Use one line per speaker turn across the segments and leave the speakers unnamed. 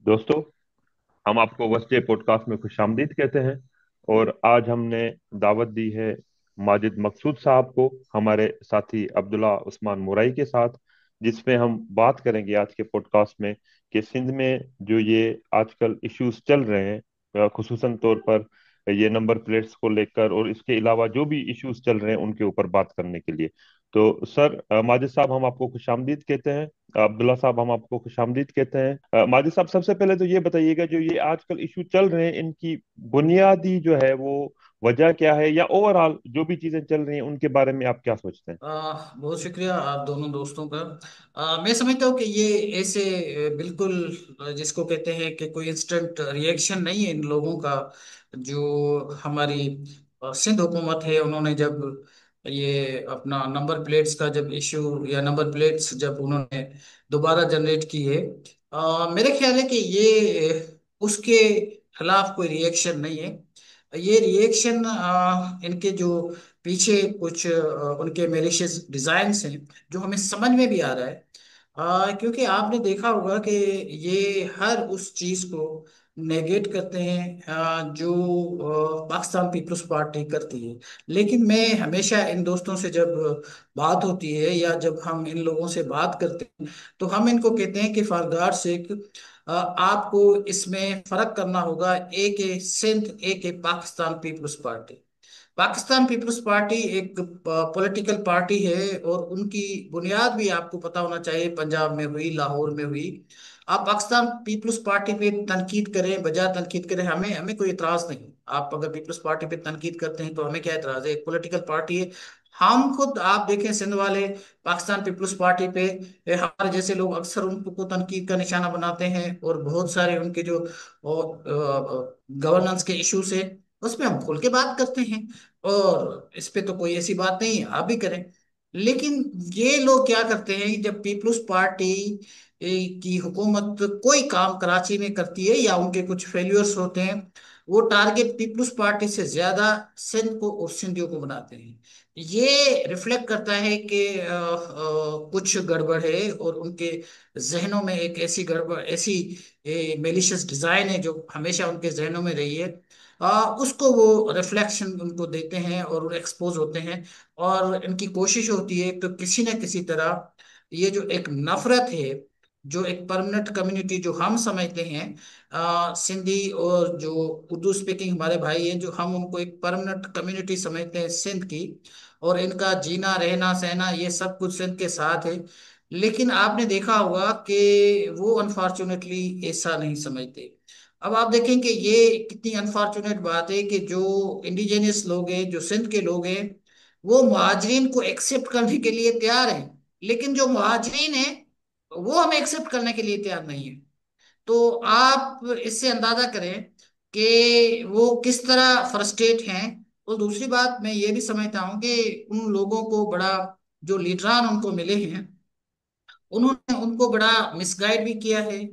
दोस्तों, हम आपको वसजे पॉडकास्ट में खुशामदीद कहते हैं। और आज हमने दावत दी है माजिद मकसूद साहब को, हमारे साथी अब्दुल्ला उस्मान मुराई के साथ, जिसमें हम बात करेंगे आज के पॉडकास्ट में कि सिंध में जो ये आजकल इश्यूज चल रहे हैं, खुसूसन तौर पर ये नंबर प्लेट्स को लेकर और इसके अलावा जो भी इश्यूज चल रहे हैं उनके ऊपर बात करने के लिए। तो सर, माजिद साहब हम आपको खुशामदीद कहते हैं। अब्दुल्ला साहब हम आपको खुशामदीद कहते हैं। माजिद साहब, सबसे पहले तो ये बताइएगा, जो ये आजकल इशू चल रहे हैं इनकी बुनियादी जो है वो वजह क्या है, या ओवरऑल जो भी चीजें चल रही हैं उनके बारे में आप क्या सोचते हैं?
बहुत शुक्रिया आप दोनों दोस्तों का। मैं समझता हूँ कि ये ऐसे बिल्कुल जिसको कहते हैं कि कोई इंस्टेंट रिएक्शन नहीं है इन लोगों का। जो हमारी सिंध हुकूमत है, उन्होंने जब ये अपना नंबर प्लेट्स का जब इशू या नंबर प्लेट्स जब उन्होंने दोबारा जनरेट की है, मेरे ख्याल है कि ये उसके खिलाफ कोई रिएक्शन नहीं है। ये रिएक्शन इनके जो पीछे कुछ उनके मेलिशियस डिजाइन्स हैं जो हमें समझ में भी आ रहा है। क्योंकि आपने देखा होगा कि ये हर उस चीज को नेगेट करते हैं जो पाकिस्तान पीपल्स पार्टी करती है। लेकिन मैं हमेशा इन दोस्तों से जब बात होती है या जब हम इन लोगों से बात करते हैं, तो हम इनको कहते हैं कि फॉर गॉड सेक आपको इसमें फर्क करना होगा। एक है सिंध, एक है Pakistan Peoples Party. Pakistan Peoples Party एक पॉलिटिकल पार्टी है और उनकी बुनियाद भी आपको पता होना चाहिए, पंजाब में हुई, लाहौर में हुई। आप पाकिस्तान पीपल्स पार्टी पे तनकीद करें, बजाय तनकीद करें, हमें हमें कोई इतराज नहीं। आप अगर पीपल्स पार्टी पे तनकीद करते हैं तो हमें क्या इतराज है, एक पॉलिटिकल पार्टी है। हम खुद आप देखें सिंध वाले पाकिस्तान पीपल्स पार्टी पे हमारे जैसे लोग अक्सर उनको तनकीद का निशाना बनाते हैं, और बहुत सारे उनके जो गवर्नेंस के इश्यूज है उसमें हम खुल के बात करते हैं। और इस पे तो कोई ऐसी बात नहीं है, आप भी करें। लेकिन ये लोग क्या करते हैं, जब पीपल्स पार्टी की हुकूमत कोई काम कराची में करती है या उनके कुछ फेल्यूर्स होते हैं, वो टारगेट पीपल्स पार्टी से ज्यादा सिंध को और सिंधियों को बनाते हैं। ये रिफ्लेक्ट करता है कि कुछ गड़बड़ है और उनके जहनों में एक ऐसी गड़बड़, ऐसी मेलिशियस डिजाइन है जो हमेशा उनके जहनों में रही है। उसको वो रिफ्लेक्शन उनको देते हैं और वो एक्सपोज होते हैं। और इनकी कोशिश होती है तो किसी न किसी तरह ये जो एक नफरत है, जो एक परमानेंट कम्युनिटी जो हम समझते हैं, सिंधी और जो उर्दू स्पीकिंग हमारे भाई हैं, जो हम उनको एक परमानेंट कम्युनिटी समझते हैं सिंध की, और इनका जीना रहना सहना ये सब कुछ सिंध के साथ है। लेकिन आपने देखा होगा कि वो अनफॉर्चुनेटली ऐसा नहीं समझते। अब आप देखें कि ये कितनी अनफॉर्चुनेट बात है कि जो इंडिजिनियस लोग हैं, जो सिंध के लोग हैं, वो मुहाजिरीन को एक्सेप्ट करने के लिए तैयार हैं। लेकिन जो मुहाजिरीन हैं वो हमें एक्सेप्ट करने के लिए तैयार नहीं है। तो आप इससे अंदाजा करें कि वो किस तरह फ्रस्ट्रेट हैं। और दूसरी बात मैं ये भी समझता हूँ कि उन लोगों को बड़ा, जो लीडरान उनको मिले हैं, उन्होंने उनको बड़ा मिसगाइड भी किया है।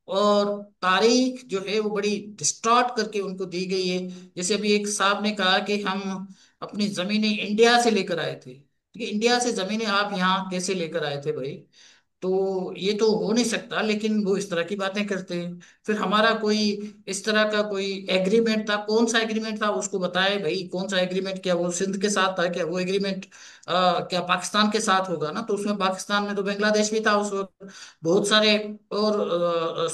और तारीख जो है वो बड़ी डिस्टॉर्ट करके उनको दी गई है। जैसे अभी एक साहब ने कहा कि हम अपनी जमीनें इंडिया से लेकर आए थे। कि इंडिया से जमीनें आप यहाँ कैसे लेकर आए थे भाई? तो ये तो हो नहीं सकता। लेकिन वो इस तरह की बातें करते हैं। फिर हमारा कोई इस तरह का कोई एग्रीमेंट था, कौन सा एग्रीमेंट था उसको बताए भाई, कौन सा एग्रीमेंट? क्या वो सिंध के साथ था? क्या वो एग्रीमेंट क्या पाकिस्तान के साथ होगा ना? तो उसमें पाकिस्तान में तो बांग्लादेश भी था उस वक्त, बहुत सारे और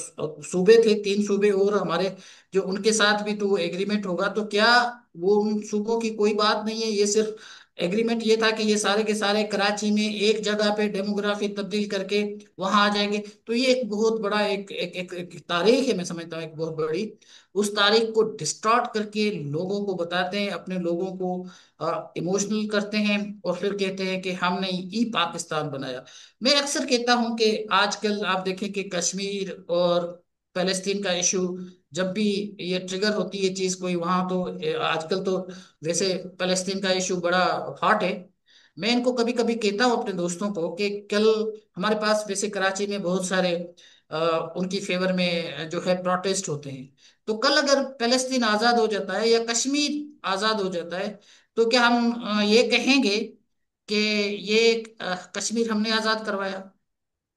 सूबे थे, 3 सूबे और हमारे, जो उनके साथ भी तो वो एग्रीमेंट होगा। तो क्या वो उन सूबों की कोई बात नहीं है? ये सिर्फ एग्रीमेंट ये था कि ये सारे के सारे कराची में एक जगह पे डेमोग्राफी तब्दील करके वहां आ जाएंगे। तो ये एक बहुत बड़ा एक तारीख है, मैं समझता हूँ एक बहुत बड़ी। उस तारीख को डिस्टॉर्ट करके लोगों को बताते हैं, अपने लोगों को इमोशनल करते हैं, और फिर कहते हैं कि हमने ई पाकिस्तान बनाया। मैं अक्सर कहता हूं कि आजकल आप देखें कि कश्मीर और फलस्तीन का इशू जब भी ये ट्रिगर होती है चीज कोई वहां, तो आजकल तो वैसे फलस्तीन का इशू बड़ा हॉट है। मैं इनको कभी कभी कहता हूँ अपने दोस्तों को कि कल हमारे पास वैसे कराची में बहुत सारे उनकी फेवर में जो है प्रोटेस्ट होते हैं। तो कल अगर फलस्तीन आजाद हो जाता है या कश्मीर आजाद हो जाता है, तो क्या हम ये कहेंगे कि ये कश्मीर हमने आजाद करवाया?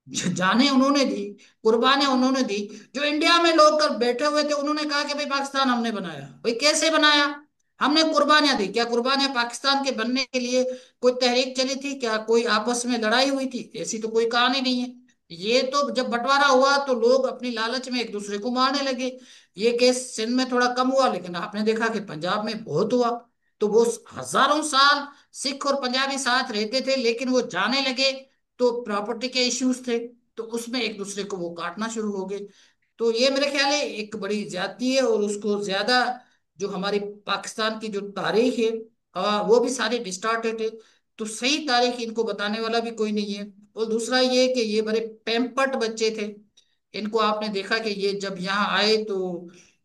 जाने उन्होंने दी, कुर्बानियां उन्होंने दी। जो इंडिया में लोग कर बैठे हुए थे उन्होंने कहा कि भाई पाकिस्तान हमने बनाया। भाई कैसे बनाया? हमने कुर्बानियां दी। क्या कुर्बानियां पाकिस्तान के बनने के लिए कोई तहरीक चली थी? क्या कोई आपस में लड़ाई हुई थी? ऐसी तो कोई कहानी नहीं है। ये तो जब बंटवारा हुआ तो लोग अपनी लालच में एक दूसरे को मारने लगे। ये केस सिंध में थोड़ा कम हुआ, लेकिन आपने देखा कि पंजाब में बहुत हुआ। तो वो हजारों साल सिख और पंजाबी साथ रहते थे, लेकिन वो जाने लगे तो प्रॉपर्टी के इश्यूज थे, तो उसमें एक दूसरे को वो काटना शुरू हो गए। तो ये मेरे ख्याल है एक बड़ी ज्यादती है, और उसको ज्यादा जो हमारी पाकिस्तान की जो तारीख है, वो भी सारी डिस्टार्टेड है। तो सही तारीख इनको बताने वाला भी कोई नहीं है। और दूसरा ये कि ये बड़े पैम्पर्ट बच्चे थे। इनको आपने देखा कि ये जब यहाँ आए तो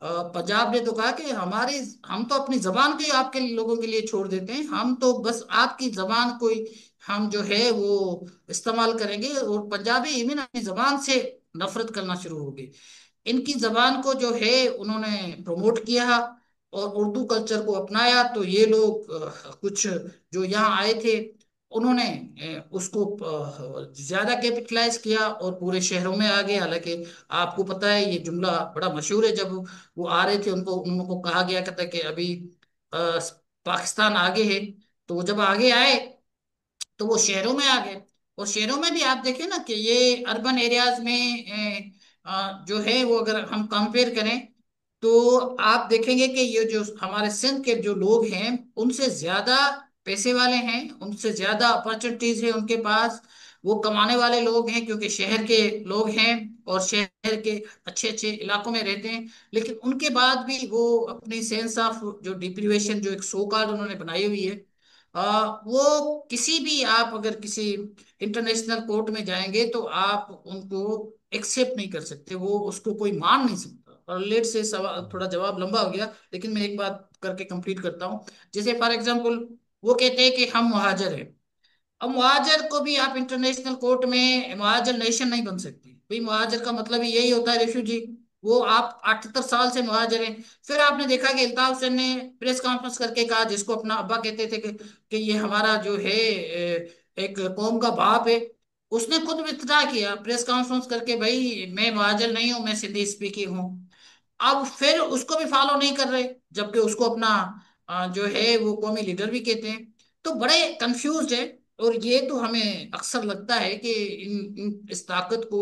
पंजाब ने तो कहा कि हमारी हम तो अपनी जबान को ही आपके लोगों के लिए छोड़ देते हैं, हम तो बस आपकी जबान को ही हम जो है वो इस्तेमाल करेंगे। और पंजाबी इवन अपनी जबान से नफरत करना शुरू हो गए। इनकी जबान को जो है उन्होंने प्रमोट किया और उर्दू कल्चर को अपनाया। तो ये लोग कुछ जो यहाँ आए थे उन्होंने उसको ज्यादा कैपिटलाइज किया और पूरे शहरों में आ गए। हालांकि आपको पता है ये जुमला बड़ा मशहूर है, जब वो आ रहे थे उनको कहा गया कहता कि अभी अ, पाकिस्तान आगे है। तो वो जब आगे आए तो वो शहरों में आ गए। और शहरों में भी आप देखें ना कि ये अर्बन एरियाज में जो है वो अगर हम कंपेयर करें तो आप देखेंगे कि ये जो हमारे सिंध के जो लोग हैं उनसे ज्यादा पैसे वाले हैं, उनसे ज्यादा अपॉर्चुनिटीज है उनके पास। वो कमाने वाले लोग हैं क्योंकि शहर के लोग हैं और शहर के अच्छे अच्छे इलाकों में रहते हैं। लेकिन उनके बाद भी वो अपनी सेंस ऑफ जो डिप्रीवेशन जो एक सो कॉल्ड उन्होंने बनाई हुई है, वो किसी भी आप अगर किसी इंटरनेशनल कोर्ट में जाएंगे तो आप उनको एक्सेप्ट नहीं कर सकते, वो उसको कोई मान नहीं सकता। और लेट से सवाल थोड़ा जवाब लंबा हो गया, लेकिन मैं एक बात करके कंप्लीट करता हूँ। जैसे फॉर एग्जांपल वो कहते हैं कि हम मुहाजिर हैं। अब मुहाजिर को भी आप इंटरनेशनल कोर्ट में मुहाजिर नेशन नहीं बन सकती। भाई मुहाजिर का मतलब ही यही होता है रेफ्यूजी। वो आप 78 साल से मुहाजिर हैं। फिर आपने देखा कि अल्ताफ हुसैन ने प्रेस कॉन्फ्रेंस करके कहा, जिसको अपना अब्बा कहते थे कि ये हमारा जो है एक कौम का बाप है। उसने खुद वित्ड्रा किया प्रेस कॉन्फ्रेंस करके, भाई मैं मुहाजिर नहीं हूं, मैं सिंधी स्पीकिंग हूँ। अब फिर उसको भी फॉलो नहीं कर रहे, जबकि उसको अपना जो है वो कौमी लीडर भी कहते हैं। तो बड़े कंफ्यूज है। और ये तो हमें अक्सर लगता है कि इस ताकत को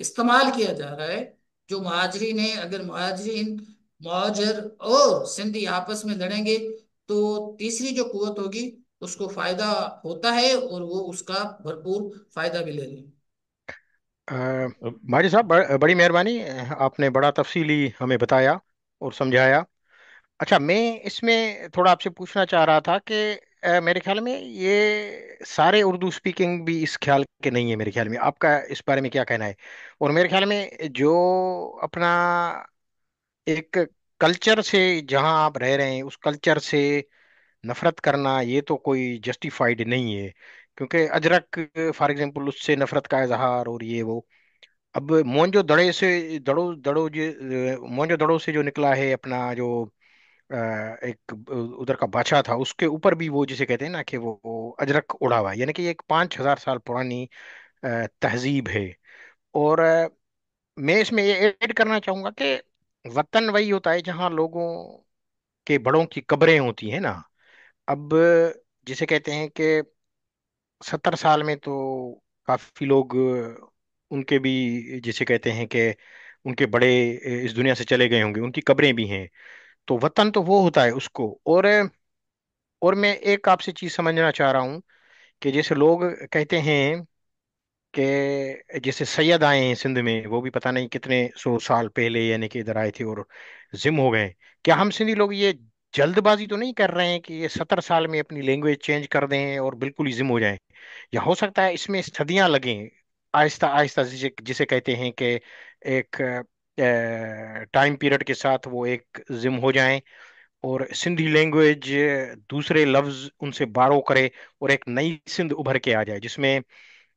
इस्तेमाल किया जा रहा है। जो महाजरीन है, अगर महाजरीन मुहाजिर और सिंधी आपस में लड़ेंगे तो तीसरी जो कुवत होगी उसको फायदा होता है, और वो उसका भरपूर फायदा भी ले रही है।
अ, माजी साहब, बड़ी मेहरबानी। आपने बड़ा तफसीली हमें बताया और समझाया। अच्छा, मैं इसमें थोड़ा आपसे पूछना चाह रहा था कि मेरे ख्याल में ये सारे उर्दू स्पीकिंग भी इस ख्याल के नहीं है। मेरे ख्याल में आपका इस बारे में क्या कहना है? और मेरे ख्याल में जो अपना एक कल्चर से, जहां आप रह रहे हैं उस कल्चर से नफरत करना, ये तो कोई जस्टिफाइड नहीं है। क्योंकि अजरक फॉर एग्जांपल, उससे नफरत का इजहार और ये वो। अब मोहनजो दड़े से दड़ो दड़ो जो मोहनजो दड़ो से जो निकला है अपना जो एक उधर का बादशाह था, उसके ऊपर भी वो जिसे कहते हैं ना कि वो अजरक उड़ा हुआ है। यानी कि ये एक 5,000 साल पुरानी तहजीब है। और मैं इसमें ये ऐड करना चाहूंगा कि वतन वही होता है जहाँ लोगों के बड़ों की कब्रें होती हैं ना। अब जिसे कहते हैं कि 70 साल में तो काफी लोग उनके भी जिसे कहते हैं कि उनके बड़े इस दुनिया से चले गए होंगे, उनकी कब्रें भी हैं। तो वतन तो वो होता है उसको। और मैं एक आपसे चीज समझना चाह रहा हूँ कि जैसे लोग कहते हैं कि जैसे सैयद आए हैं सिंध में, वो भी पता नहीं कितने 100 साल पहले यानी कि इधर आए थे और जिम हो गए। क्या हम सिंधी लोग ये जल्दबाजी तो नहीं कर रहे हैं कि ये 70 साल में अपनी लैंग्वेज चेंज कर दें और बिल्कुल ही जिम हो जाएं? या हो सकता है इसमें सदियां लगें, आहिस्ता आहिस्ता, जिसे जिसे कहते हैं कि एक टाइम पीरियड के साथ वो एक जिम हो जाएं और सिंधी लैंग्वेज दूसरे लफ्ज उनसे बारो करे और एक नई सिंध उभर के आ जाए, जिसमें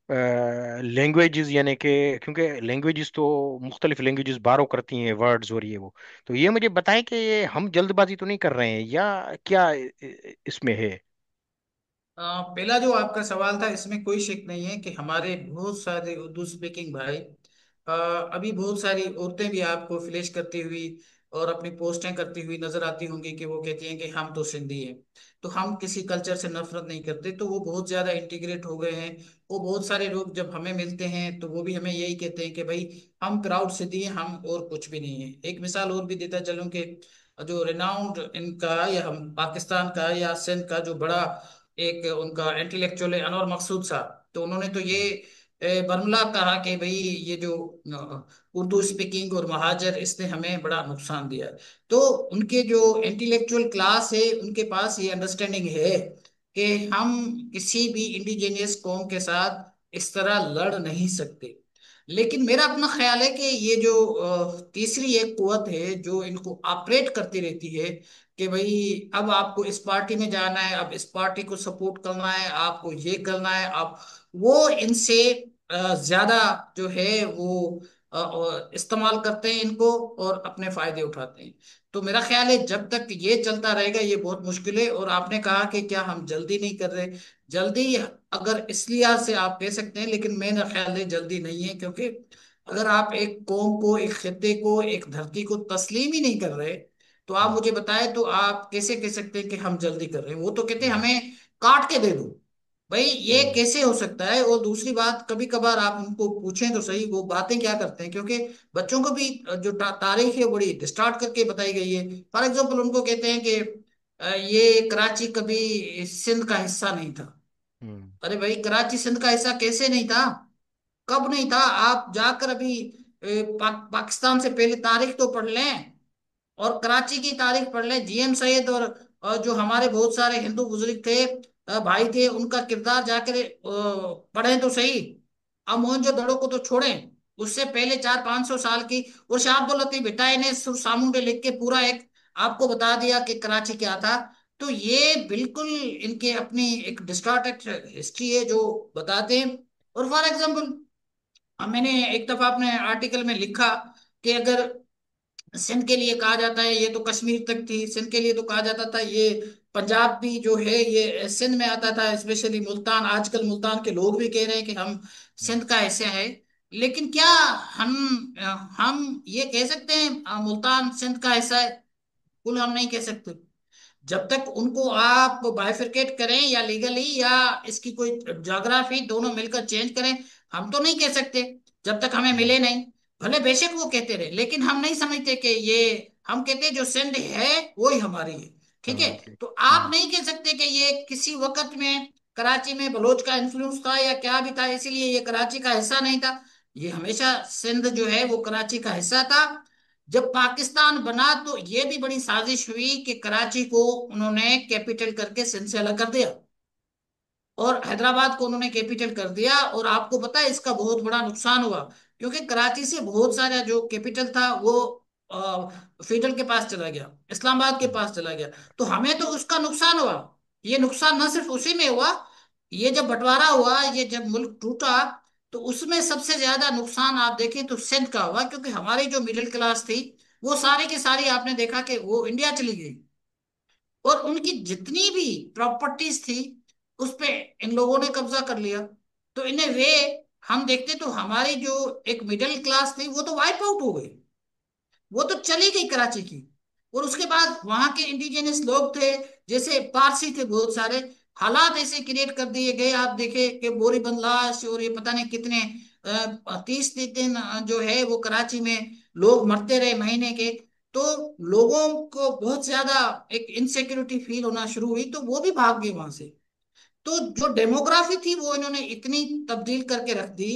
लैंग्वेजेस यानी कि, क्योंकि लैंग्वेजेस तो मुख्तलिफ लैंग्वेजेस बारो करती हैं वर्ड्स और ये वो। तो ये मुझे बताएं कि ये हम जल्दबाजी तो नहीं कर रहे हैं या क्या इसमें है?
पहला जो आपका सवाल था, इसमें कोई शक नहीं है कि हमारे बहुत सारे उर्दू स्पीकिंग भाई, अभी बहुत सारी औरतें भी आपको फ्लैश करती हुई और अपनी पोस्टें करती हुई नजर आती होंगी कि वो कहती हैं कि हम तो सिंधी हैं, तो हम किसी कल्चर से नफरत नहीं करते। तो वो बहुत ज्यादा इंटीग्रेट हो गए हैं। वो बहुत सारे लोग जब हमें मिलते हैं तो वो भी हमें यही कहते हैं कि भाई हम प्राउड सिंधी हैं, हम और कुछ भी नहीं है। एक मिसाल और भी देता चलूं कि जो रिनाउंड इनका या हम पाकिस्तान का या सिंध का जो बड़ा एक उनका इंटेलेक्चुअल है अनवर मकसूद साहब, तो उन्होंने तो ये बर्मला कहा कि भाई ये जो उर्दू स्पीकिंग और महाजर, इसने हमें बड़ा नुकसान दिया है। तो उनके जो इंटेलेक्चुअल क्लास है उनके पास ये अंडरस्टैंडिंग है कि हम किसी भी इंडिजिनियस कौम के साथ इस तरह लड़ नहीं सकते। लेकिन मेरा अपना ख्याल है कि ये जो तीसरी एक कुवत है जो इनको ऑपरेट करती रहती है कि भाई अब आपको इस पार्टी में जाना है, अब इस पार्टी को सपोर्ट करना है, आपको ये करना है, आप वो इनसे ज्यादा जो है वो इस्तेमाल करते हैं इनको और अपने फायदे उठाते हैं। तो मेरा ख्याल है जब तक ये चलता रहेगा ये बहुत मुश्किल है। और आपने कहा कि क्या हम जल्दी नहीं कर रहे, जल्दी अगर इस लिहाज से आप कह सकते हैं, लेकिन मेरा ख्याल है जल्दी नहीं है, क्योंकि अगर आप एक कौम को, एक खित्ते को, एक धरती को तस्लीम ही नहीं कर रहे, तो आप
हम्म,
मुझे बताएं तो आप कैसे कह सकते हैं कि हम जल्दी कर रहे हैं। वो तो कहते हैं
हम्म,
हमें काट के दे दो। भाई ये
हम्म,
कैसे हो सकता है? और दूसरी बात, कभी कभार आप उनको पूछें तो सही वो बातें क्या करते हैं, क्योंकि बच्चों को भी जो तारीख है बड़ी डिस्टार्ट करके बताई गई है। फॉर एग्जाम्पल उनको कहते हैं कि ये कराची कभी सिंध का हिस्सा नहीं था।
हम्म,
अरे भाई, कराची सिंध का हिस्सा कैसे नहीं था? कब नहीं था? आप जाकर अभी पाकिस्तान से पहले तारीख तो पढ़ लें, और कराची की तारीख पढ़ लें। जीएम सैयद और जो हमारे बहुत सारे हिंदू बुजुर्ग थे, भाई थे, उनका किरदार जाकर पढ़ें तो सही। अब मोहनजोदड़ो को तो छोड़ें, उससे पहले 400-500 साल की। और शाह अब्दुल लतीफ भिटाई ने सुर सामुंडे लिख के पूरा एक आपको बता दिया कि कराची क्या था। तो ये बिल्कुल इनके अपनी एक डिस्टॉर्टेड हिस्ट्री है जो बताते हैं। और फॉर एग्जाम्पल, मैंने एक दफा अपने आर्टिकल में लिखा कि अगर सिंध के लिए कहा जाता है ये तो कश्मीर तक थी, सिंध के लिए तो कहा जाता था ये पंजाब भी जो है ये सिंध में आता था, स्पेशली मुल्तान। आजकल मुल्तान के लोग भी कह रहे हैं कि हम
हम्म,
सिंध का हिस्सा है। लेकिन क्या हम ये कह सकते हैं मुल्तान सिंध का हिस्सा है? बिल्कुल हम नहीं कह सकते। जब तक उनको आप बाइफरकेट करें या लीगली या इसकी कोई ज्योग्राफी दोनों मिलकर चेंज करें, हम तो नहीं कह सकते जब तक हमें
हम्म,
मिले नहीं। भले बेशक वो कहते रहे, लेकिन हम नहीं समझते कि ये, हम कहते हैं जो सिंध है वो ही हमारी है। ठीक है?
हमारे।
तो आप नहीं कह सकते कि ये किसी वक्त में कराची में बलोच का इन्फ्लुएंस था या क्या भी था इसलिए ये कराची का हिस्सा नहीं था। ये हमेशा सिंध जो है वो कराची का हिस्सा था। जब पाकिस्तान बना तो ये भी बड़ी साजिश हुई कि कराची को उन्होंने कैपिटल करके सिंध से अलग कर दिया और हैदराबाद को उन्होंने कैपिटल कर दिया। और आपको पता है इसका बहुत बड़ा नुकसान हुआ, क्योंकि कराची से बहुत सारा जो कैपिटल था वो फेडरल के पास चला गया, इस्लामाबाद के
हम्म,
पास चला गया। तो हमें तो उसका नुकसान हुआ। ये नुकसान न सिर्फ उसी में हुआ, ये जब बंटवारा हुआ, ये जब मुल्क टूटा, तो उसमें सबसे ज्यादा नुकसान आप देखें तो सिंध का हुआ, क्योंकि हमारी जो मिडिल क्लास थी वो सारी की सारी आपने देखा कि वो इंडिया चली गई। और उनकी जितनी भी प्रॉपर्टीज थी उस पे इन लोगों ने कब्जा कर लिया। तो इन वे हम देखते तो हमारी जो एक मिडिल क्लास थी वो तो वाइप आउट हो गई, वो तो चली गई कराची की। और उसके बाद वहां के इंडिजिनियस लोग थे, जैसे पारसी थे बहुत सारे, हालात ऐसे क्रिएट कर दिए गए। आप देखे कि बोरीबंद लाश और ये पता नहीं कितने 30 दिन जो है वो कराची में लोग मरते रहे महीने के। तो लोगों को बहुत ज्यादा एक इनसिक्योरिटी फील होना शुरू हुई, तो वो भी भाग गए वहां से। तो जो डेमोग्राफी थी वो इन्होंने इतनी तब्दील करके रख दी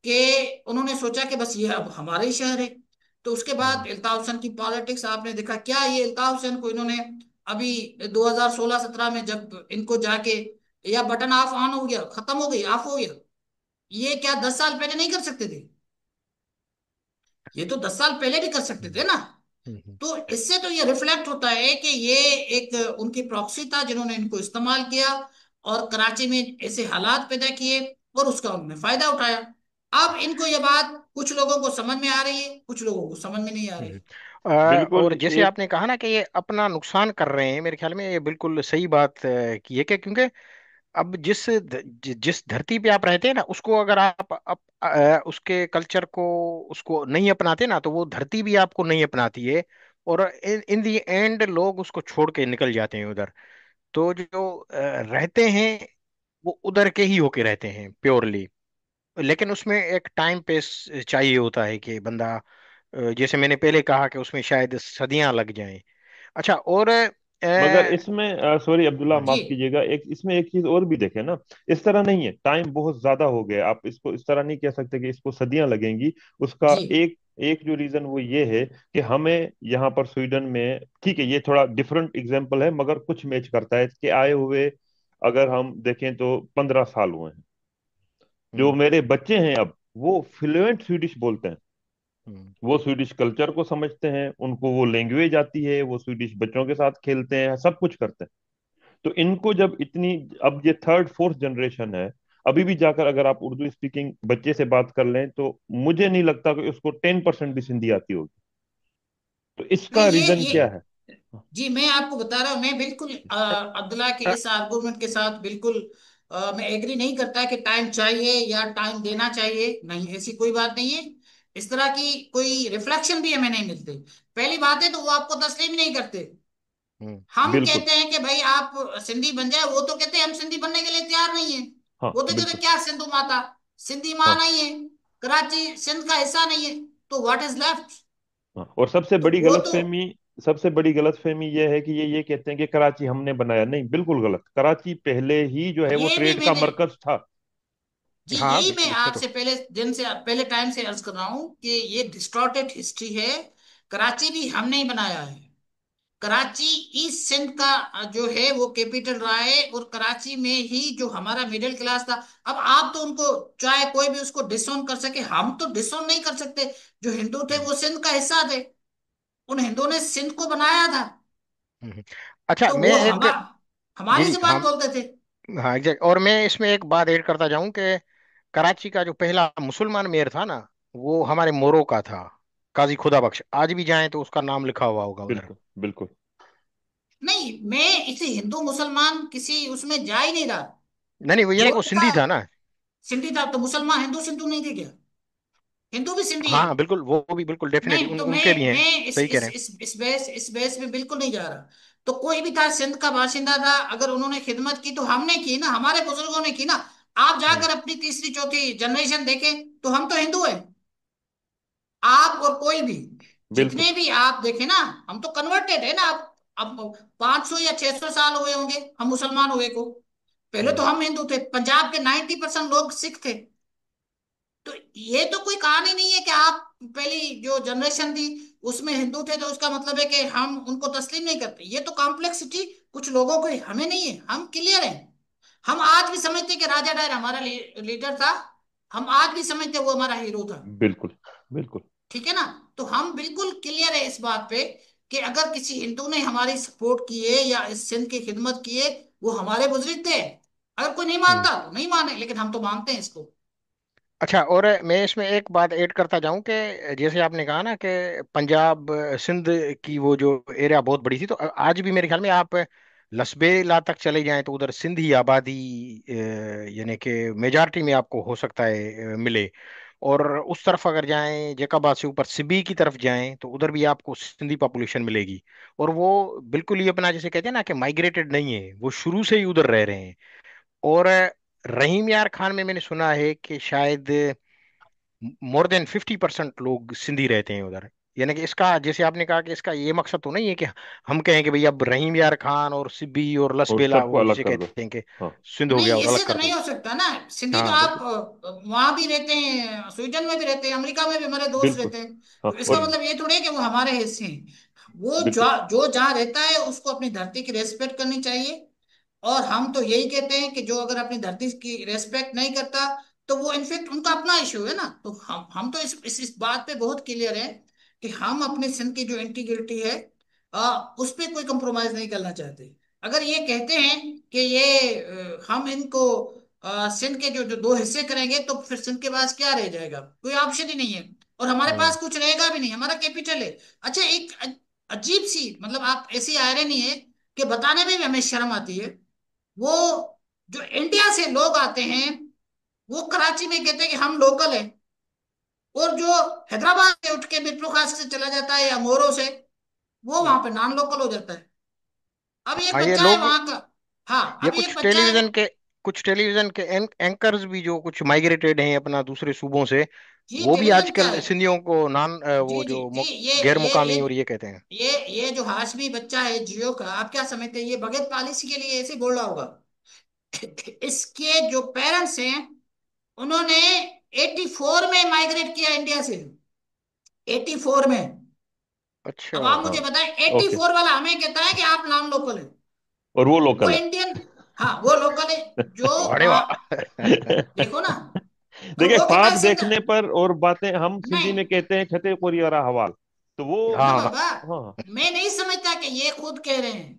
कि उन्होंने सोचा कि बस ये अब हमारे ही शहर है। तो उसके बाद
हम्म,
इल्ताफ हुसैन की पॉलिटिक्स आपने देखा क्या, ये इल्ताफ हुसैन को इन्होंने अभी 2016-17 में जब इनको जाके, या बटन ऑफ ऑन हो गया, खत्म हो गई, ऑफ हो गया, ये क्या 10 साल पहले नहीं कर सकते थे? ये तो 10 साल पहले भी कर सकते थे
हम्म,
ना।
हम्म,
तो इससे तो ये रिफ्लेक्ट होता है कि ये एक उनकी प्रॉक्सी था जिन्होंने इनको इस्तेमाल किया और कराची में ऐसे हालात पैदा किए और उसका उन्होंने फायदा उठाया। अब इनको ये बात कुछ लोगों को समझ में आ रही है, कुछ लोगों को समझ में नहीं आ रही।
हम्म। और
बिल्कुल
जैसे
एक।
आपने कहा ना कि ये अपना नुकसान कर रहे हैं, मेरे ख्याल में ये बिल्कुल सही बात की है कि क्योंकि अब जिस धरती पे आप रहते हैं ना, उसको अगर आप उसके कल्चर को उसको नहीं अपनाते ना, तो वो धरती भी आपको नहीं अपनाती है। और इन दी एंड लोग उसको छोड़ के निकल जाते हैं उधर। तो जो रहते हैं वो उधर के ही होके रहते हैं प्योरली। लेकिन उसमें एक टाइम पेस चाहिए होता है कि बंदा, जैसे मैंने पहले कहा कि उसमें शायद सदियां लग जाएं। अच्छा, और
मगर इसमें सॉरी अब्दुल्ला,
हम्म,
जी
माफ कीजिएगा, एक इसमें एक चीज और भी देखें ना। इस तरह नहीं है, टाइम बहुत ज्यादा हो गया, आप इसको इस तरह नहीं कह सकते कि इसको सदियां लगेंगी। उसका
जी
एक एक जो रीजन वो ये है कि हमें यहाँ पर स्वीडन में, ठीक है ये थोड़ा डिफरेंट एग्जांपल है मगर कुछ मैच करता है कि आए हुए अगर हम देखें तो 15 साल हुए हैं। जो
हम्म,
मेरे बच्चे हैं अब, वो फ्लुएंट स्वीडिश बोलते हैं।
हम्म,
वो स्वीडिश कल्चर को समझते हैं, उनको वो लैंग्वेज आती है, वो स्वीडिश बच्चों के साथ खेलते हैं, सब कुछ करते हैं। तो इनको जब इतनी, अब ये थर्ड फोर्थ जनरेशन है, अभी भी जाकर अगर आप उर्दू स्पीकिंग बच्चे से बात कर लें तो मुझे नहीं लगता कि उसको 10% भी सिंधी आती होगी। तो इसका
नहीं
रीजन
ये
क्या है?
जी मैं आपको बता रहा हूँ, मैं बिल्कुल अब्दुल्ला के
अ,
इस आर्गुमेंट के साथ बिल्कुल मैं एग्री नहीं करता कि टाइम चाहिए या टाइम देना चाहिए, नहीं ऐसी कोई बात नहीं है। इस तरह की कोई रिफ्लेक्शन भी हमें नहीं मिलती। पहली बात है तो वो आपको तस्लीम नहीं करते।
हम्म,
हम
बिल्कुल।
कहते हैं कि भाई आप सिंधी बन जाए, वो तो कहते हैं हम सिंधी बनने के लिए तैयार नहीं है।
हाँ
वो तो कहते हैं
बिल्कुल।
क्या सिंधु माता, सिंधी माँ
हाँ
नहीं है, कराची सिंध का हिस्सा नहीं है, तो व्हाट इज लेफ्ट।
हाँ, और सबसे
तो
बड़ी
वो तो
गलतफहमी, सबसे बड़ी गलतफहमी यह है कि ये कहते हैं कि कराची हमने बनाया, नहीं बिल्कुल गलत। कराची पहले ही जो है वो
ये भी
ट्रेड का
मैंने
मरकज था।
जी
हाँ
यही मैं
बिल्कुल, इसमें तो
आपसे पहले दिन से पहले टाइम से अर्ज कर रहा हूं कि ये डिस्टॉर्टेड हिस्ट्री है। कराची भी हमने ही बनाया है। कराची ईस्ट सिंध का जो है वो कैपिटल रहा है, और कराची में ही जो हमारा मिडिल क्लास था। अब आप तो उनको, चाहे कोई भी उसको डिसोन कर सके, हम तो डिसोन नहीं कर सकते। जो हिंदू थे
हम्म,
वो सिंध का हिस्सा थे, उन हिंदुओं ने सिंध को बनाया था।
हम्म। अच्छा,
तो
मैं
वो
एक, जी
हमारी
जी, हाँ,
जुबान बोलते थे।
हाँ एग्जैक्ट। और मैं इसमें एक बात ऐड करता जाऊं कि कराची का जो पहला मुसलमान मेयर था ना, वो हमारे मोरो का था, काजी खुदा बख्श। आज भी जाएं तो उसका नाम लिखा हुआ होगा उधर।
बिल्कुल बिल्कुल।
नहीं मैं इसे हिंदू मुसलमान किसी उसमें जा ही नहीं रहा।
नहीं नहीं, वो ये
जो
नहीं, वो
था
सिंधी था ना।
सिंधी था, तो मुसलमान हिंदू सिंधु नहीं थे क्या? हिंदू भी सिंधी
हाँ
है।
हाँ, बिल्कुल, वो भी बिल्कुल डेफिनेटली
नहीं तो
उनके भी हैं।
मैं
सही कह रहे हैं।
इस बहस में बिल्कुल नहीं जा रहा। तो कोई भी था सिंध का बाशिंदा था, अगर उन्होंने खिदमत की तो हमने की ना, हमारे बुजुर्गों ने की ना। आप
हम्म,
जाकर अपनी तीसरी चौथी जनरेशन देखें तो हम तो हिंदू हैं। आप और कोई भी,
बिल्कुल।
जितने भी आप देखें ना, हम तो कन्वर्टेड है ना। अब 500 या 600 साल हुए होंगे हम मुसलमान हुए को। पहले तो
हम्म,
हम हिंदू थे, पंजाब के 90% लोग सिख थे। तो ये तो कोई कहानी नहीं है कि आप पहली जो जनरेशन थी उसमें हिंदू थे तो उसका मतलब है कि हम उनको तस्लीम नहीं करते। ये तो कॉम्प्लेक्सिटी कुछ लोगों को हमें नहीं है, हम क्लियर हैं। हम आज भी समझते हैं कि राजा डायर हमारा लीडर था। हम आज भी समझते हैं वो हमारा हीरो था।
बिल्कुल बिल्कुल।
ठीक है ना? तो हम बिल्कुल क्लियर है इस बात पे कि अगर किसी हिंदू ने हमारी सपोर्ट की है या इस सिंध की खिदमत की है, वो हमारे बुजुर्ग थे। अगर कोई नहीं
हम्म।
मानता तो नहीं माने, लेकिन हम तो मानते हैं इसको।
अच्छा, और मैं इसमें एक बात ऐड करता जाऊं कि जैसे आपने कहा ना कि पंजाब सिंध की वो जो एरिया बहुत बड़ी थी, तो आज भी मेरे ख्याल में आप लसबेला तक चले जाएं तो उधर सिंधी आबादी यानी कि मेजॉरिटी में आपको हो सकता है मिले। और उस तरफ अगर जाएं, जैकाबाद से ऊपर सिबी की तरफ जाएं, तो उधर भी आपको सिंधी पॉपुलेशन मिलेगी। और वो बिल्कुल ही अपना, जैसे कहते हैं ना कि माइग्रेटेड नहीं है, वो शुरू से ही उधर रह रहे हैं। और रहीम यार खान में मैंने सुना है कि शायद मोर देन 50% लोग सिंधी रहते हैं उधर। यानी कि इसका, जैसे आपने कहा कि इसका ये मकसद तो नहीं है कि हम कहें कि भाई अब रहीम यार खान और सिब्बी और
और
लसबेला,
सबको
वो
अलग
जिसे
कर दो।
कहते हैं कि
हाँ
सिंध हो
नहीं
गया और अलग
इससे तो
कर
नहीं
दो।
हो सकता ना। सिंधी तो
हाँ
आप
बिल्कुल,
वहां भी रहते हैं, स्वीडन में भी रहते हैं, अमेरिका में भी हमारे दोस्त
बिल्कुल।
रहते हैं।
हाँ
तो इसका
और
मतलब ये थोड़ी है कि वो हमारे हिस्से हैं। वो
बिल्कुल
जो जहाँ रहता है उसको अपनी धरती की रेस्पेक्ट करनी चाहिए। और हम तो यही कहते हैं कि जो अगर अपनी धरती की रेस्पेक्ट नहीं करता तो वो इनफेक्ट उनका अपना इशू है ना। तो हम तो इस बात पे बहुत क्लियर है कि हम अपने सिंध की जो इंटीग्रिटी है उस पे कोई कंप्रोमाइज नहीं करना चाहते। अगर ये कहते हैं कि ये हम इनको सिंध के जो जो दो हिस्से करेंगे तो फिर सिंध के पास क्या रह जाएगा? कोई ऑप्शन ही नहीं है। और हमारे
हम्म,
पास कुछ रहेगा भी नहीं, हमारा कैपिटल है। अच्छा एक अजीब सी मतलब आप ऐसी आयरनी है कि बताने में भी हमें शर्म आती है। वो जो इंडिया से लोग आते हैं वो कराची में कहते हैं कि हम लोकल हैं, और जो हैदराबाद से उठ के मिट्रो खास से चला जाता है या मोरो से, वो
हम्म।
वहां पे नॉन लोकल हो जाता है। अब एक
हाँ, ये
बच्चा है
लोग,
वहां का। हाँ,
ये
अब एक बच्चा है।
कुछ टेलीविजन के एंकर्स भी जो कुछ माइग्रेटेड हैं अपना दूसरे सूबों से,
जी,
वो भी
टेलीविजन क्या
आजकल
है?
सिंधियों को
जी
वो
जी
जो
जी,
गैर
ये ये
मुकामी और ये कहते हैं।
ये जो हाशमी बच्चा है जियो का, आप क्या समझते हैं ये बगैर पॉलिसी के लिए ऐसे बोल रहा होगा? इसके जो पेरेंट्स हैं उन्होंने 84 में माइग्रेट किया इंडिया से, 84 में।
अच्छा।
अब आप
हाँ।
मुझे बताएं,
ओके।
84 वाला हमें कहता है कि आप नॉन लोकल है,
और वो
वो
लोकल है।
इंडियन। हाँ, वो लोकल है। जो
अरे वाह।
देखो ना, और
देखिए,
वो कहता
ख्वाब
है
देखने पर और बातें हम सिंधी
नहीं
में कहते हैं छते कोरियारा हवाल। तो वो,
ना
हाँ,
बाबा,
हाँ,
मैं नहीं समझता कि ये खुद कह रहे हैं।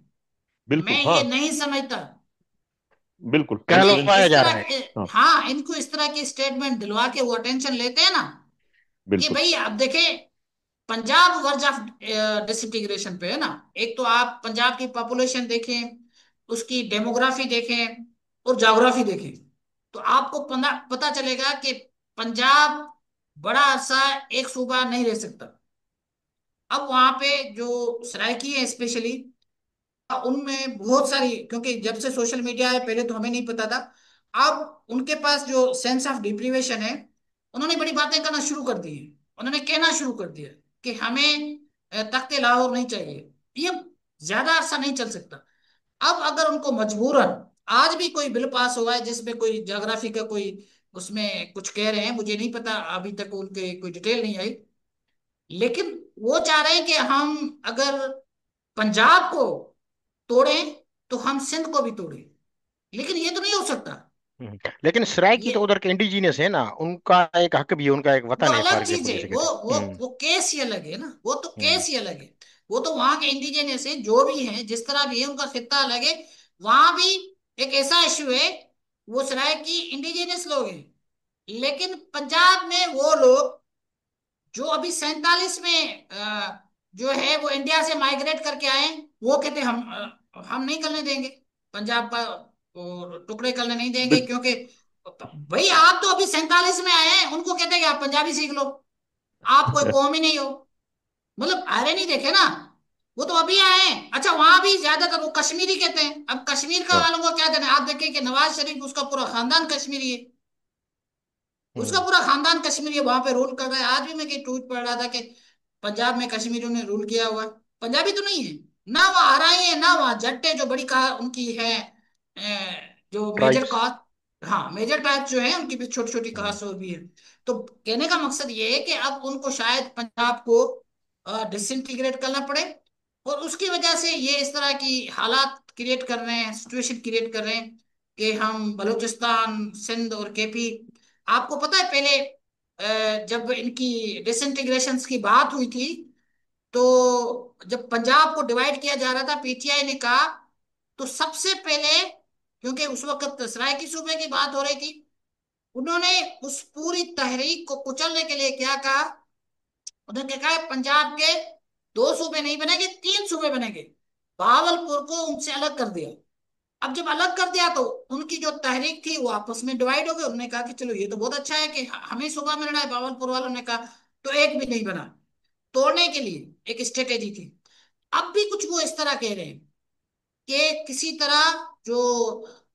बिल्कुल,
मैं
हाँ,
ये नहीं समझता।
बिल्कुल
इन्हें
कहलवाया
इस
जा
तरह
रहा है।
हाँ, इनको इस तरह की स्टेटमेंट दिलवा के वो अटेंशन लेते हैं ना, कि
बिल्कुल,
भाई आप देखें, पंजाब वर्ज ऑफ डिसइंटीग्रेशन पे है ना। एक तो आप पंजाब की पॉपुलेशन देखें, उसकी डेमोग्राफी देखें, और ज्योग्राफी देखें, तो आपको पता चलेगा कि पंजाब बड़ा अरसा एक सूबा नहीं रह सकता। अब वहां पे जो सराइकी है स्पेशली, उनमें बहुत सारी, क्योंकि जब से सोशल मीडिया है, पहले तो हमें नहीं पता था, अब उनके पास जो सेंस ऑफ डिप्रीवेशन है, उन्होंने बड़ी बातें करना शुरू कर दी है। उन्होंने कहना शुरू कर दिया कि हमें तख्ते लाहौर नहीं चाहिए। ये ज्यादा अरसा नहीं चल सकता। अब अगर उनको मजबूरन आज भी कोई बिल पास हुआ है जिसमें कोई ज्योग्राफी का कोई, उसमें कुछ कह रहे हैं, मुझे नहीं पता, अभी तक उनके कोई डिटेल नहीं आई, लेकिन वो चाह रहे हैं कि हम अगर पंजाब को तोड़ें तो हम सिंध को भी तोड़ें। लेकिन ये तो नहीं हो सकता।
लेकिन सराइकी
ये
तो उधर के इंडिजीनियस है ना, उनका एक हक भी है, उनका एक
वो
वतन है, फॉर
अलग चीज
एग्जाम्पल
है।
जैसे
वो
कहते
वो
हैं।
वो केस ही अलग है ना, वो तो
हम्म।
केस ही अलग है। वो तो वहां के इंडिजिनियस है, जो भी है, जिस तरह भी है, उनका खित्ता अलग है। वहां भी एक ऐसा इशू है, वो सराय की इंडिजिनियस लोग हैं। लेकिन पंजाब में वो लोग जो अभी 47 में जो है वो इंडिया से माइग्रेट करके आए, वो कहते हैं हम नहीं करने देंगे, पंजाब का टुकड़े करने नहीं देंगे,
बिल,
क्योंकि भाई आप तो अभी 47 में आए हैं, उनको कहते हैं कि आप पंजाबी सीख लो, आप कोई कौम ही नहीं हो। मतलब आरे नहीं देखे ना, वो तो अभी आए हैं। अच्छा, वहां भी ज्यादातर वो कश्मीरी कहते हैं। अब कश्मीर का
हाँ,
वालों को क्या देना है? आप देखें कि नवाज शरीफ, उसका पूरा खानदान कश्मीरी है, उसका
हम्म।
पूरा खानदान कश्मीरी है, वहां पे रूल कर रहा है। आज भी मैं कहीं ट्वीट पढ़ रहा था कि पंजाब में कश्मीरियों ने रूल किया हुआ है। पंजाबी तो नहीं है ना, वहाँ आरई है ना, वहाँ जट्ट है, जो बड़ी कहा उनकी है, जो मेजर
ट्राइब्स।
कास्ट, हाँ, मेजर टाइप जो है उनकी भी छोटी छोटी
हम्म।
कास्ट और भी है। तो कहने का मकसद ये है कि अब उनको शायद पंजाब को डिसइंटीग्रेट करना पड़े, और उसकी वजह से ये इस तरह की हालात क्रिएट कर रहे हैं, सिचुएशन क्रिएट कर रहे हैं, कि हम बलूचिस्तान, सिंध और केपी। आपको पता है पहले जब इनकी डिसइंटीग्रेशन की बात हुई थी, तो जब पंजाब को डिवाइड किया जा रहा था, पीटीआई ने कहा, तो सबसे पहले, क्योंकि उस वक्त सराय सूबे की बात हो रही थी, उन्होंने उस पूरी तहरीक को कुचलने के लिए क्या कहा? उन्होंने कहा पंजाब के दो सूबे नहीं बनेंगे, तीन सूबे बनेंगे। भावलपुर को उनसे अलग कर दिया। अब जब अलग कर दिया तो उनकी जो तहरीक थी वो आपस में डिवाइड हो गई। उन्होंने कहा कि चलो ये तो बहुत अच्छा है कि हमें सूबा मिल रहा है, भावलपुर वालों ने कहा। तो एक भी नहीं बना। तोड़ने के लिए एक स्ट्रेटेजी थी। अब भी कुछ वो इस तरह कह रहे हैं कि किसी तरह जो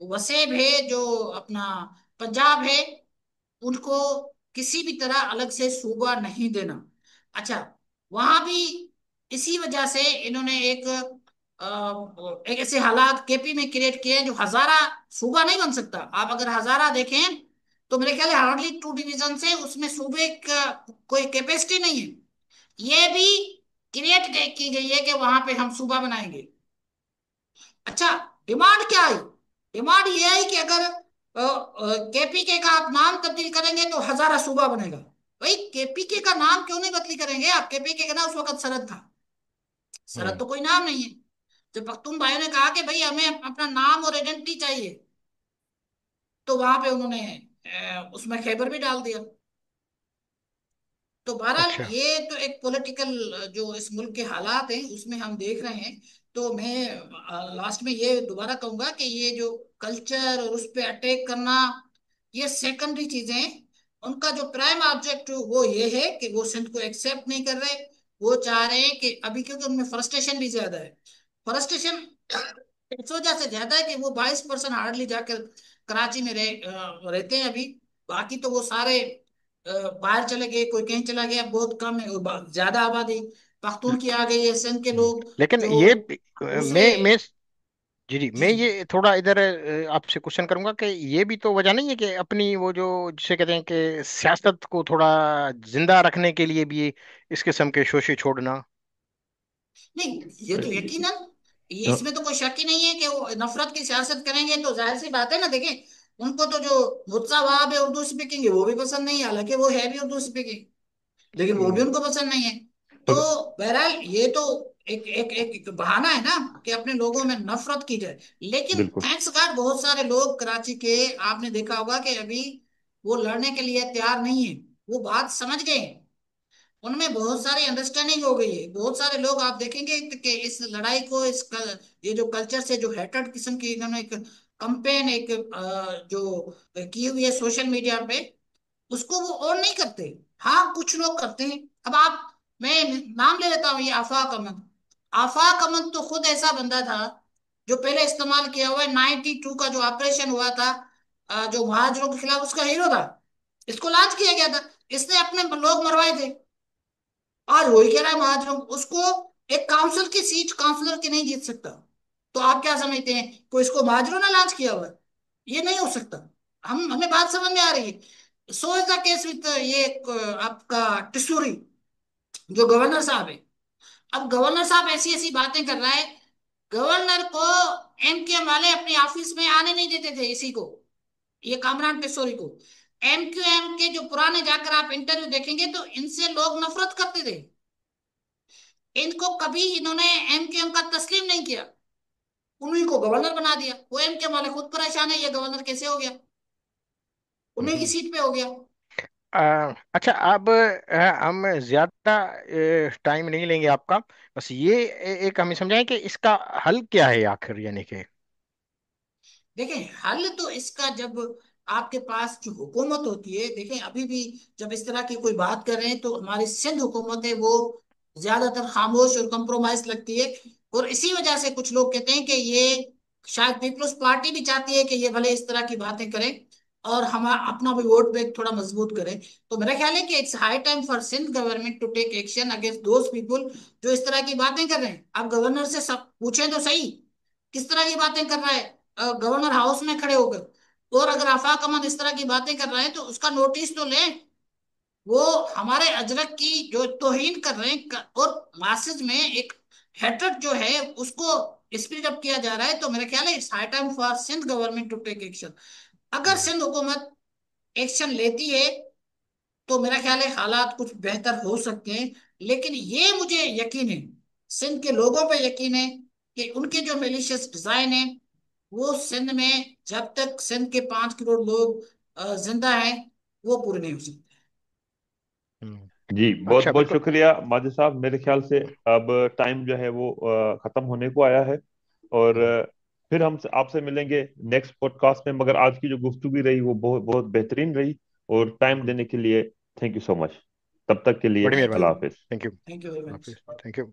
वसेब है, जो अपना पंजाब है, उनको किसी भी तरह अलग से सूबा नहीं देना। अच्छा, वहां भी इसी वजह से इन्होंने एक ऐसे हालात केपी में क्रिएट किए हैं, जो हजारा सूबा नहीं बन सकता। आप अगर हजारा देखें तो मेरे ख्याल है हार्डली 2 डिवीजन है, उसमें सूबे का कोई कैपेसिटी नहीं है। ये भी क्रिएट की गई है कि वहां पे हम सूबा बनाएंगे। अच्छा, डिमांड क्या आई? डिमांड ये आई कि अगर केपीके का आप नाम तब्दील करेंगे तो हजारा सूबा बनेगा। भाई, केपीके का नाम क्यों नहीं बदली करेंगे आप? केपीके का नाम उस वक्त सरहद था, सरहद
हम्म।
तो कोई नाम नहीं है। जब पख्तून भाइयों ने कहा कि भाई हमें अपना नाम और आइडेंटिटी चाहिए, तो वहां पे उन्होंने उसमें खैबर भी डाल दिया। तो बहरहाल
अच्छा।
ये तो एक पॉलिटिकल जो इस मुल्क के हालात हैं उसमें हम देख रहे हैं। तो मैं लास्ट में ये दोबारा कहूंगा कि ये जो कल्चर और उस पे अटैक करना, ये सेकेंडरी चीजें हैं। उनका जो प्राइम ऑब्जेक्ट वो ये है कि वो सिंध को एक्सेप्ट नहीं कर रहे। वो चाह रहे हैं कि अभी, क्योंकि उनमें फ्रस्ट्रेशन भी ज्यादा है। फ्रस्ट्रेशन इस वजह से ज्यादा है कि वो 22% हार्डली जाकर कराची में रहते हैं अभी। बाकी तो वो सारे बाहर चले गए, कोई कहीं चला गया, बहुत कम है। और ज्यादा आबादी पख्तून की आ गई है, सिंध के लोग
लेकिन
जो
ये
दूसरे।
मैं जी जी,
जी
मैं
जी।
ये थोड़ा इधर आपसे क्वेश्चन करूंगा कि ये भी तो वजह नहीं है कि अपनी वो जो जिसे कहते हैं कि सियासत को थोड़ा जिंदा रखने के लिए भी इस किस्म के शोषे छोड़ना।
नहीं, ये तो यकीनन, ये
अ,
इसमें तो कोई शक ही नहीं है कि वो नफरत की सियासत करेंगे, तो जाहिर सी बात है ना। देखें, उनको तो जो मुर्तजा वहाब है उर्दू स्पीकिंग है, वो भी पसंद नहीं है, हालांकि वो है भी उर्दू स्पीकिंग, लेकिन वो भी
हम्म,
उनको पसंद नहीं है। तो
अगर
बहरहाल ये तो एक बहाना है ना कि अपने लोगों में नफरत की जाए। लेकिन
बिल्कुल
थैंक्स गॉड बहुत सारे लोग कराची के, आपने देखा होगा कि अभी वो लड़ने के लिए तैयार नहीं है। वो बात समझ गए हैं। उनमें बहुत सारी अंडरस्टैंडिंग हो गई है। बहुत सारे लोग आप देखेंगे कि इस लड़ाई को, ये जो कल्चर से जो हेटेड किस्म की इन्होंने एक कंपेन, एक जो की हुई है सोशल मीडिया पे, उसको वो और नहीं करते। हाँ, कुछ लोग करते हैं। अब आप, मैं नाम ले लेता हूँ, ये आफाक अहमद। आफाक अहमद तो खुद ऐसा बंदा था जो पहले इस्तेमाल किया हुआ है 92 का जो ऑपरेशन हुआ था, जो महाजरों के खिलाफ, उसका हीरो था। इसको लॉन्च किया गया था, इसने अपने लोग मरवाए थे। आज वही कह रहा है महाजन उसको एक काउंसिल की सीट काउंसलर की नहीं जीत सकता। तो आप क्या समझते हैं, कोई इसको महाजरों ने लॉन्च किया हुआ है? ये नहीं हो सकता। हमें बात समझ में आ रही है। So is the case with ये आपका टिसूरी, जो गवर्नर साहब है। अब गवर्नर साहब ऐसी ऐसी बातें कर रहा है। गवर्नर को एमक्यूएम वाले अपने ऑफिस में आने नहीं देते थे इसी को, ये कामरान टिसूरी को। एमक्यूएम के जो पुराने जाकर आप इंटरव्यू देखेंगे तो इनसे लोग नफरत करते थे। इनको कभी इन्होंने एमकेएम का तस्लीम नहीं किया। उन्हीं को गवर्नर बना दिया। वो एमकेएम वाले खुद परेशान है, ये गवर्नर कैसे हो गया, उन्हीं की सीट पे हो गया।
अच्छा, अब हम ज्यादा टाइम नहीं लेंगे आपका। बस ये एक हमें समझाएं कि इसका हल क्या है आखिर, यानी कि।
देखें, हल तो इसका, जब आपके पास जो हुकूमत होती है, देखें अभी भी जब इस तरह की कोई बात कर रहे हैं तो हमारी सिंध हुकूमत है वो ज्यादातर खामोश और कंप्रोमाइज लगती है। और इसी वजह से कुछ लोग कहते हैं कि ये शायद पीपल्स पार्टी भी चाहती है कि ये भले इस तरह की बातें करें और हम अपना भी वोट बैंक थोड़ा मजबूत करें। तो मेरा ख्याल है कि it's high time for Sindh government to take action against those people जो इस तरह की बातें कर रहे हैं। आप गवर्नर से सब पूछें तो सही, किस तरह की बातें कर रहा है गवर्नर हाउस में खड़े होकर। और अगर आफाक अहमद इस तरह की बातें कर रहे हैं तो उसका नोटिस तो लें। वो हमारे अजरक की जो तौहीन कर रहे हैं, और मासेज में एक हेट्रेड जो है उसको स्पीड अप किया जा रहा है। तो मेरा ख्याल है it's high time for Sindh government to take action. अगर
हम्म,
सिंध हुकूमत एक्शन लेती है तो मेरा ख्याल है हालात कुछ बेहतर हो सकते हैं। लेकिन ये मुझे यकीन है, सिंध के लोगों पे यकीन है कि उनके जो मिलिशियस डिजाइन है वो सिंध में, जब तक सिंध के 5 करोड़ लोग जिंदा हैं, वो पूरे नहीं हो सकते।
हम्म।
जी, बहुत
अच्छा,
बहुत
बिल्कुल।
शुक्रिया माजिद साहब। मेरे ख्याल से अब टाइम जो है वो खत्म होने को आया है। और
हम्म,
फिर हम आपसे मिलेंगे नेक्स्ट पॉडकास्ट में। मगर आज की जो गुफ्तगू रही वो बहुत बहुत बेहतरीन रही। और टाइम
बिल्कुल।
देने के लिए थैंक यू सो मच। तब तक के लिए
बड़ी
थैंक यू।
अल्लाह
मेहरबानी।
हाफिज।
Thank you.
Thank you very
हाफिज।
मच।
Thank you.